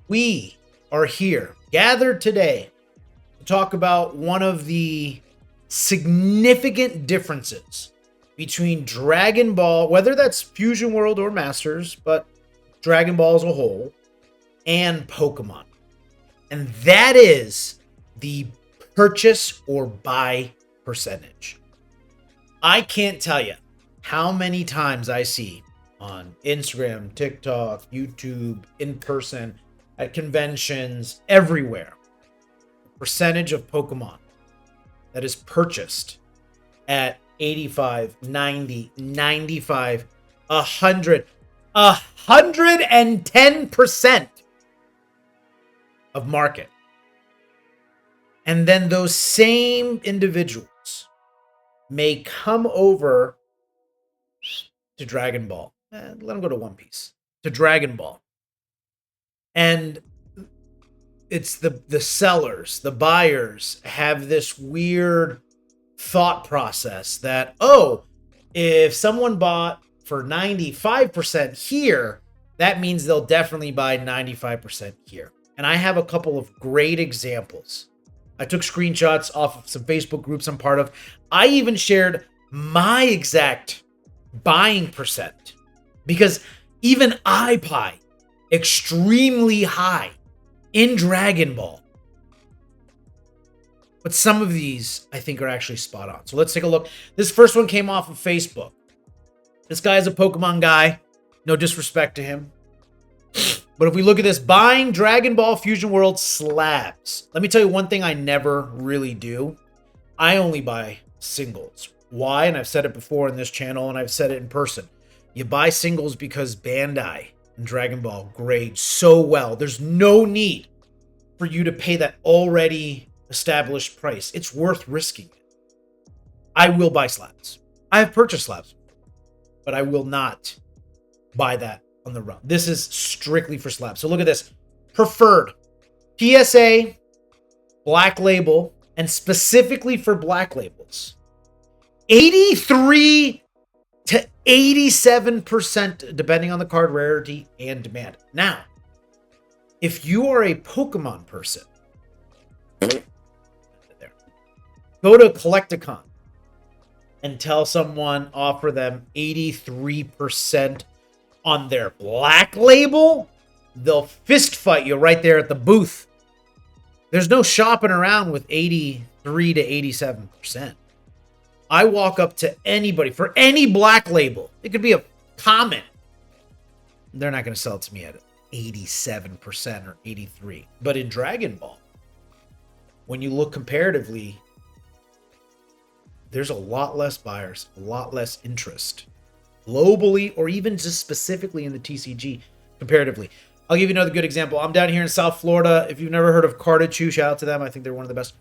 We are here, gathered today, to talk about one of the significant differences between Dragon Ball, whether that's Fusion World or Masters, but Dragon Ball as a whole, and Pokemon. And that is the purchase or buy percentage. I can't tell you how many times I see on Instagram, TikTok, YouTube, in person, at conventions, everywhere, percentage of Pokemon that is purchased at 85, 90, 95, 100, 110% of market. And then those same individuals may come over to Dragon Ball. Let them go to One Piece. To Dragon Ball. And it's the sellers, the buyers have this weird thought process that, oh, if someone bought for 95% here, that means they'll definitely buy 95% here. And I have a couple of great examples. I took screenshots off of some Facebook groups I'm part of. I even shared my exact buying percent because even I buy extremely high in Dragon Ball. But some of these I think are actually spot on. So let's take a look. This first one came off of Facebook. This guy is a Pokemon guy. No disrespect to him. But if we look at this, buying Dragon Ball Fusion World slabs. Let me tell you one thing I never really do. I only buy singles. Why? And I've said it before in this channel, and I've said it in person. You buy singles because Bandai and Dragon Ball grade so well. There's no need for you to pay that already established price. It's worth risking it. I will buy slabs. I have purchased slabs, but I will not buy that on the run. This is strictly for slabs. So look at this. Preferred PSA, Black Label, and specifically for Black Labels, 83 to 87% depending on the card rarity and demand. Now, if you are a Pokemon person, go to Collecticon and tell someone, offer them 83% on their Black Label, they'll fist fight you right there at the booth. There's no shopping around with 83 to 87%. I walk up to anybody for any Black Label. It could be a comment. They're not going to sell it to me at 87% or 83%. But in Dragon Ball, when you look comparatively, there's a lot less buyers, a lot less interest globally, or even just specifically in the TCG comparatively. I'll give you another good example. I'm down here in South Florida. If you've never heard of Cartachu, shout out to them. I think they're one of the best.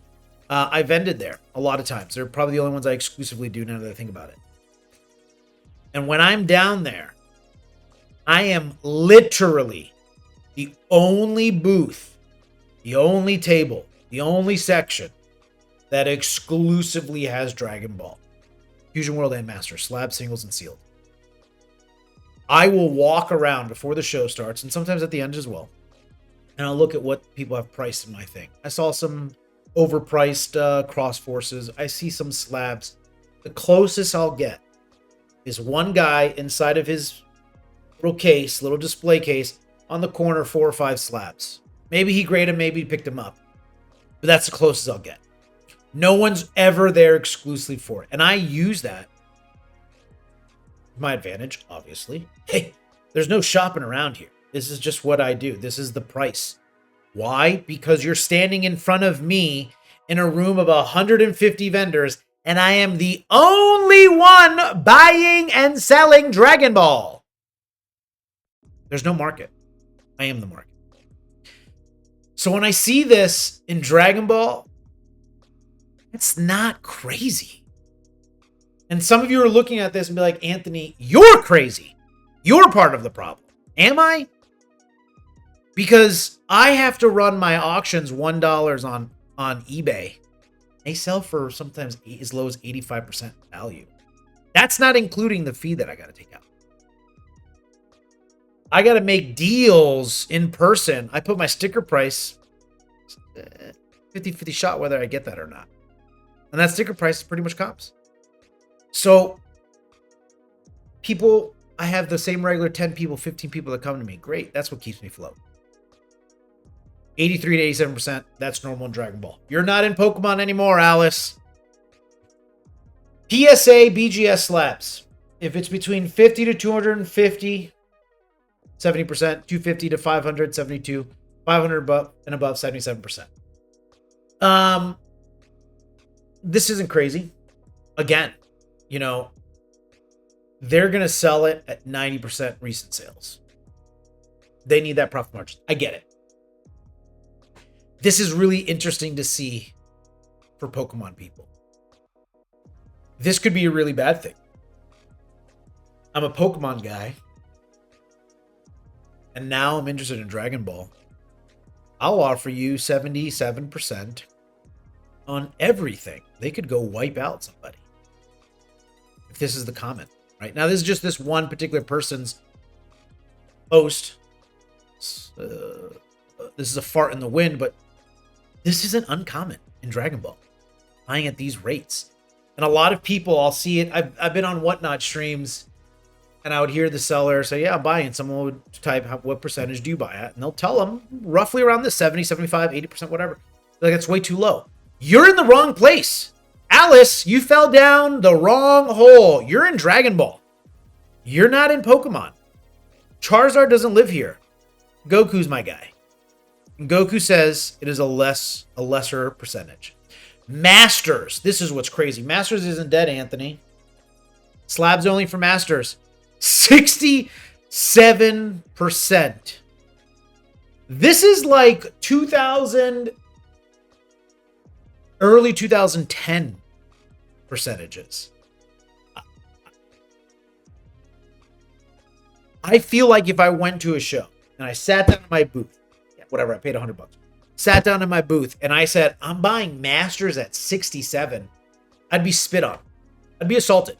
I vended there a lot of times. They're probably the only ones I exclusively do now that I think about it. And when I'm down there, I am literally the only booth, the only table, the only section that exclusively has Dragon Ball. Fusion World and Masters, slab, singles, and sealed. I will walk around before the show starts, and sometimes at the end as well, and I'll look at what people have priced in my thing. I saw some overpriced cross forces. I see some slabs. The closest I'll get is one guy inside of his little case, little display case, on the corner, 4 or 5 slabs. Maybe he graded them, maybe he picked them up. But that's the closest I'll get. No one's ever there exclusively for it. And I use that to my advantage, obviously. Hey, there's no shopping around here. This is just what I do. This is the price. Why? Because you're standing in front of me in a room of 150 vendors, and I am the only one buying and selling Dragon Ball. There's no market. I am the market. So when I see this in Dragon Ball, it's not crazy. And some of you are looking at this and be like, Anthony, you're crazy. You're part of the problem. Am I? Because I have to run my auctions $1 on eBay. They sell for sometimes as low as 85% value. That's not including the fee that I got to take out. I got to make deals in person. I put my sticker price 50-50 shot whether I get that or not. And that sticker price is pretty much comps. So people, I have the same regular 10 people, 15 people that come to me. Great. That's what keeps me afloat. 83 to 87%. That's normal in Dragon Ball. You're not in Pokemon anymore, Alice. PSA BGS slabs. If it's between 50 to 250, 70%, 250 to 500, 72, 500 above and above, 77%. This isn't crazy. Again, you know, they're going to sell it at 90% recent sales. They need that profit margin. I get it. This is really interesting to see for Pokemon people. This could be a really bad thing. I'm a Pokemon guy, and now I'm interested in Dragon Ball. I'll offer you 77% on everything. They could go wipe out somebody if this is the comment. Right now, this is just this one particular person's post. This is a fart in the wind, but this isn't uncommon in Dragon Ball. Buying at these rates. And a lot of people, I'll see it. I've been on Whatnot streams, and I would hear the seller say, yeah, I'm buying. Someone would type, what percentage do you buy at? And they'll tell them roughly around this 70, 75, 80%, whatever. Like, that's way too low. You're in the wrong place. Alice, you fell down the wrong hole. You're in Dragon Ball. You're not in Pokemon. Charizard doesn't live here. Goku's my guy. And Goku says it is a lesser percentage. Masters. This is what's crazy. Masters isn't dead, Anthony. Slabs only for Masters. 67%. This is like 2000, early 2010 percentages. I feel like if I went to a show and I sat down in my booth, whatever, I paid $100, sat down in my booth and I said, I'm buying Masters at 67, I'd be spit on. I'd be assaulted.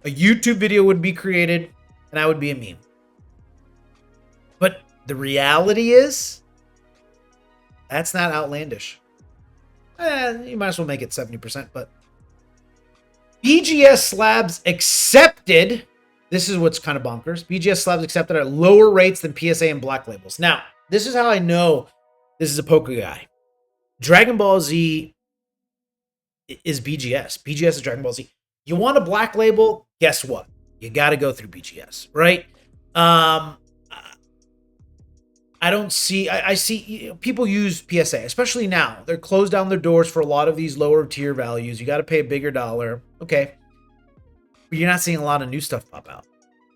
A YouTube video would be created and I would be a meme. But the reality is, that's not outlandish. You might as well make it 70%, but BGS slabs accepted. This is what's kind of bonkers. BGS slabs accepted at lower rates than PSA and Black Labels. Now, this is how I know this is a poker guy. Dragon Ball Z is BGS. BGS is Dragon Ball Z. You want a Black Label? Guess what? You got to go through BGS, right? I don't see... I see people use PSA, especially now. They're closed down their doors for a lot of these lower tier values. You got to pay a bigger dollar. Okay. But you're not seeing a lot of new stuff pop out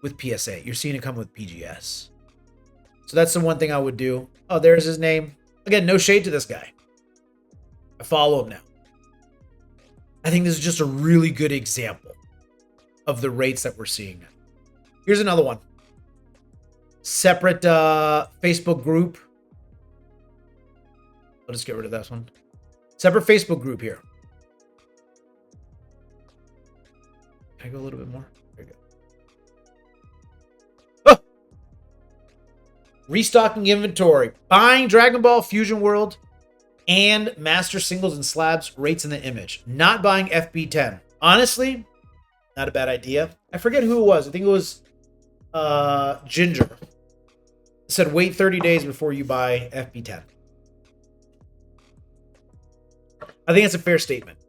with PSA. You're seeing it come with BGS. So that's the one thing I would do. Oh, there's his name. Again, no shade to this guy. I follow him now. I think this is just a really good example of the rates that we're seeing now. Here's another one. Separate Facebook group. I'll just get rid of this one. Separate Facebook group here. Can I go a little bit more? There you go. Oh! Restocking inventory. Buying Dragon Ball Fusion World and Master Singles and Slabs rates in the image. Not buying FB10. Honestly, not a bad idea. I forget who it was. I think it was Ginger. It said wait 30 days before you buy FB10. I think that's a fair statement.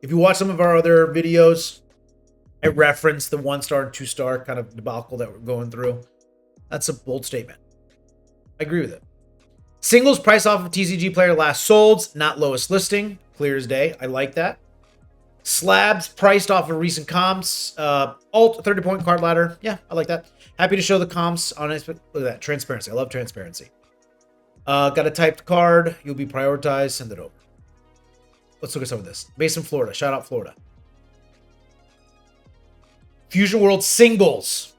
If you watch some of our other videos, I reference the 1-star and 2-star kind of debacle that we're going through. That's a bold statement. I agree with it. Singles price off of TCG player last sold, not lowest listing. Clear as day. I like that. Slabs priced off of recent comps. Alt 30-point card ladder. Yeah, I like that. Happy to show the comps on it. Look at that. Transparency. I love transparency. Got a typed card. You'll be prioritized. Send it over. Let's look at some of this. Based in Florida. Shout out Florida. Fusion World singles.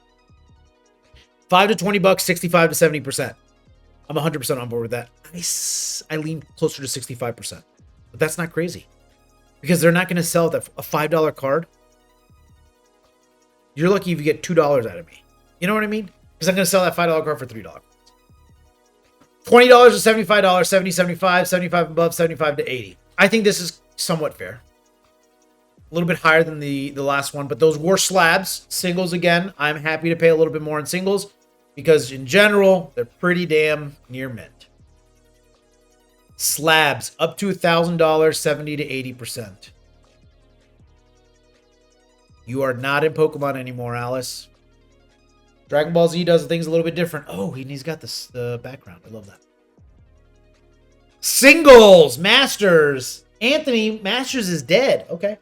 $5 to $20, 65 to 70%. I'm 100% on board with that. I lean closer to 65%. But that's not crazy. Because they're not going to sell that a $5 card. You're lucky if you get $2 out of me. You know what I mean? Because I'm going to sell that $5 card for $3. $20 to $75, 70, 75, 75 above, 75 to 80. I think this is somewhat fair. A little bit higher than the last one, but those were slabs. Singles, again, I'm happy to pay a little bit more on singles because in general, they're pretty damn near mint. Slabs, up to $1,000, 70 to 80%. You are not in Pokemon anymore, Alice. Dragon Ball Z does things a little bit different. Oh, he's got the background. I love that. Singles, Masters. Anthony, Masters is dead. Okay.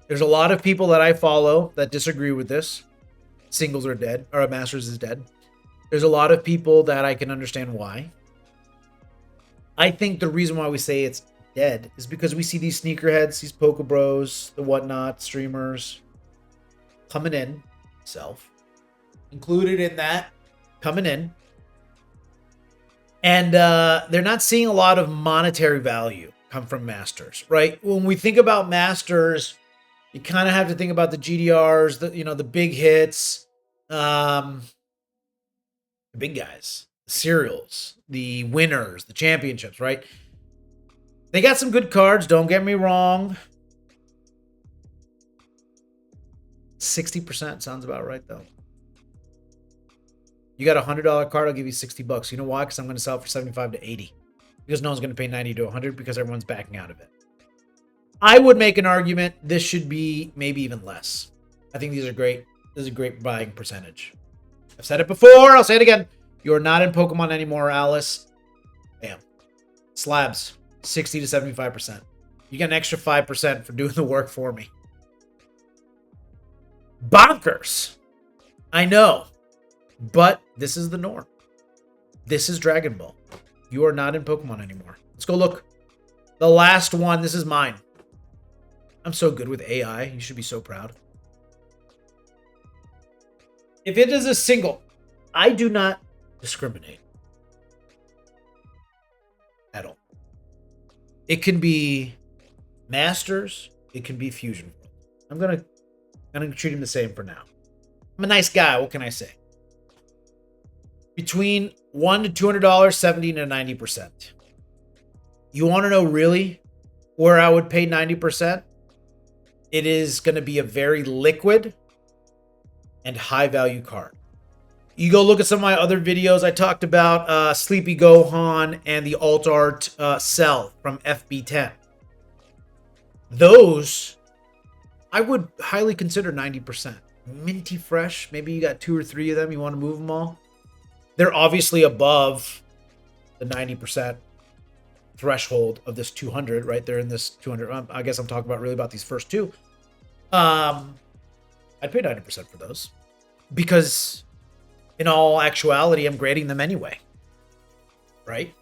There's a lot of people that I follow that disagree with this. Singles are dead, or Masters is dead. There's a lot of people that I can understand why. I think the reason why we say it's dead is because we see these sneakerheads, these Poke Bros, the whatnot, streamers coming in, included in that, coming in. And they're not seeing a lot of monetary value come from Masters, right? When we think about Masters, you kind of have to think about the GDRs, the big hits, the big guys, the serials, the winners, the championships, right? They got some good cards, don't get me wrong. 60% sounds about right, though. You got a $100 card, I'll give you $60. You know why? Because I'm going to sell it for 75 to 80. Because no one's going to pay 90 to 100 because everyone's backing out of it. I would make an argument this should be maybe even less. I think these are great. This is a great buying percentage. I've said it before. I'll say it again. You are not in Pokemon anymore, Alice. Bam. Slabs. 60 to 75%. You get an extra 5% for doing the work for me. Bonkers. I know. But this is the norm. This is Dragon Ball. You are not in Pokemon anymore. Let's go look. The last one. This is mine. I'm so good with AI. You should be so proud. If it is a single, I do not discriminate at all. It can be Masters. It can be Fusion. I'm gonna treat him the same for now. I'm a nice guy. What can I say? Between $100 to $200, 70 to 90%. You want to know really where I would pay 90%? It is going to be a very liquid and high value card. You go look at some of my other videos. I talked about Sleepy Gohan and the Alt Art Cell from FB10. Those, I would highly consider 90%. Minty fresh. Maybe you got 2 or 3 of them. You want to move them all. They're obviously above the 90% threshold of this 200, right? They're in this 200. I guess I'm talking about really about these first two. I'd pay 90% for those because in all actuality, I'm grading them anyway, right?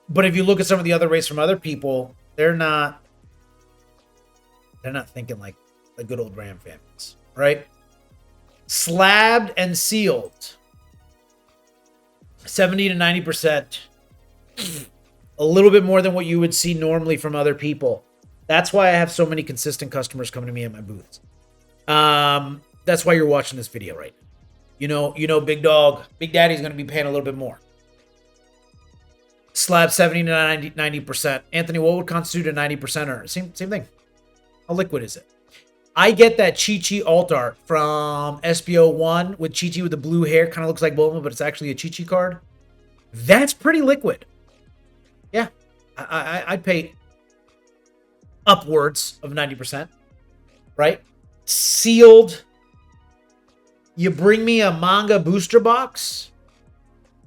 But if you look at some of the other rates from other people, they're not thinking like the good old Ram families, right? Slabbed and sealed. 70 to 90%. A little bit more than what you would see normally from other people. That's why I have so many consistent customers coming to me at my booths. That's why you're watching this video right now. You know, Big Daddy's going to be paying a little bit more. Slab 70 to 90%. Anthony, what would constitute a 90%er? Same thing. How liquid is it? I get that Chi-Chi alt art from SBO1 with Chi-Chi with the blue hair. Kind of looks like Bulma, but it's actually a Chi-Chi card. That's pretty liquid. Yeah. I'd pay upwards of 90%. Right? Sealed. You bring me a manga booster box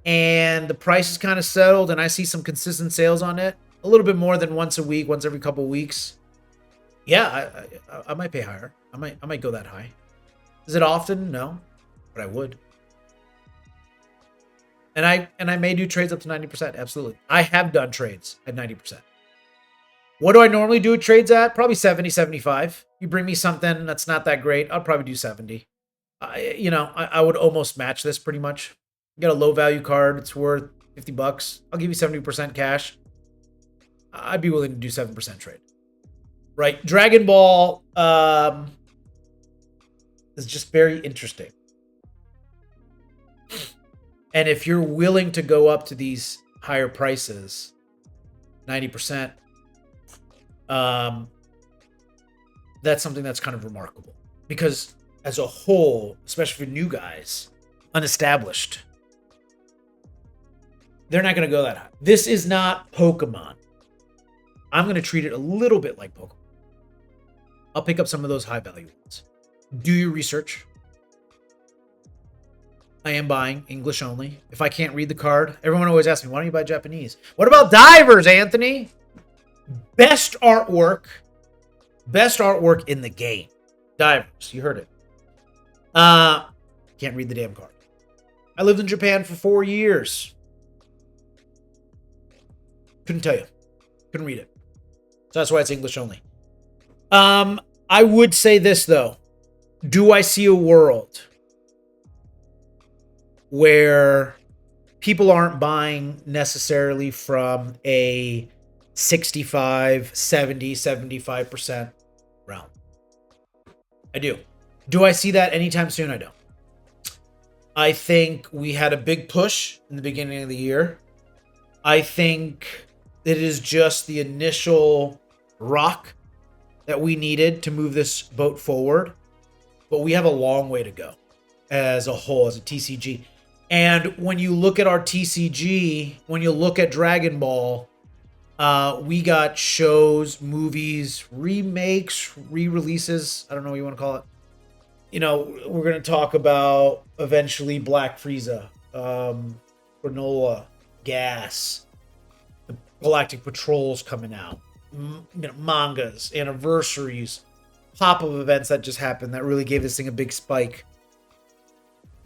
and the price is kind of settled and I see some consistent sales on it. A little bit more than once a week, once every couple of weeks. Yeah, I might pay higher. I might go that high. Is it often? No, but I would. And I may do trades up to 90%. Absolutely. I have done trades at 90%. What do I normally do trades at? Probably 70, 75. You bring me something that's not that great, I'll probably do 70. I would almost match this pretty much. You got a low value card. It's worth $50. I'll give you 70% cash. I'd be willing to do 7% trade. right? Dragon Ball is just very interesting. And if you're willing to go up to these higher prices, 90%, that's something that's kind of remarkable. Because as a whole, especially for new guys, unestablished, they're not going to go that high. This is not Pokemon. I'm going to treat it a little bit like Pokemon. I'll pick up some of those high value ones. Do your research. I am buying English only. If I can't read the card, everyone always asks me, why don't you buy Japanese? What about Divers, Anthony? Best artwork in the game. Divers, you heard it. Can't read the damn card. I lived in Japan for 4 years. Couldn't tell you. Couldn't read it. So that's why it's English only. I would say this, though. Do I see a world where people aren't buying necessarily from a 65, 70, 75% realm? I do. Do I see that anytime soon? I don't. I think we had a big push in the beginning of the year. I think it is just the initial rock that we needed to move this boat forward. But we have a long way to go as a whole, as a TCG. And when you look at our TCG, when you look at Dragon Ball, we got shows, movies, remakes, re-releases. I don't know what you want to call it. You know, we're going to talk about eventually Black Frieza, Granola, Gas, the Galactic Patrols coming out, mangas, anniversaries, pop-up events that just happened that really gave this thing a big spike.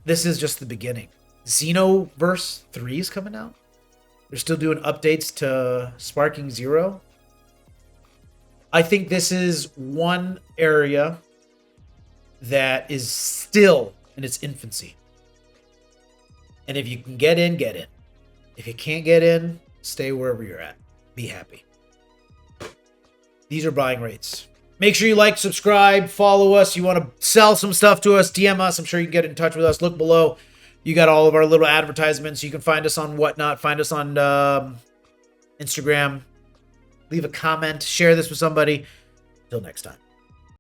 This is just the beginning. Xenoverse 3 is coming out. They're still doing updates to Sparking Zero. I think this is one area that is still in its infancy. And if you can get in, get in. If you can't get in, stay wherever you're at. Be happy. These are buying rates. Make sure you like, subscribe, follow us. You want to sell some stuff to us, DM us. I'm sure you can get in touch with us. Look below. You got all of our little advertisements. You can find us on Whatnot. Find us on Instagram. Leave a comment. Share this with somebody. Until next time.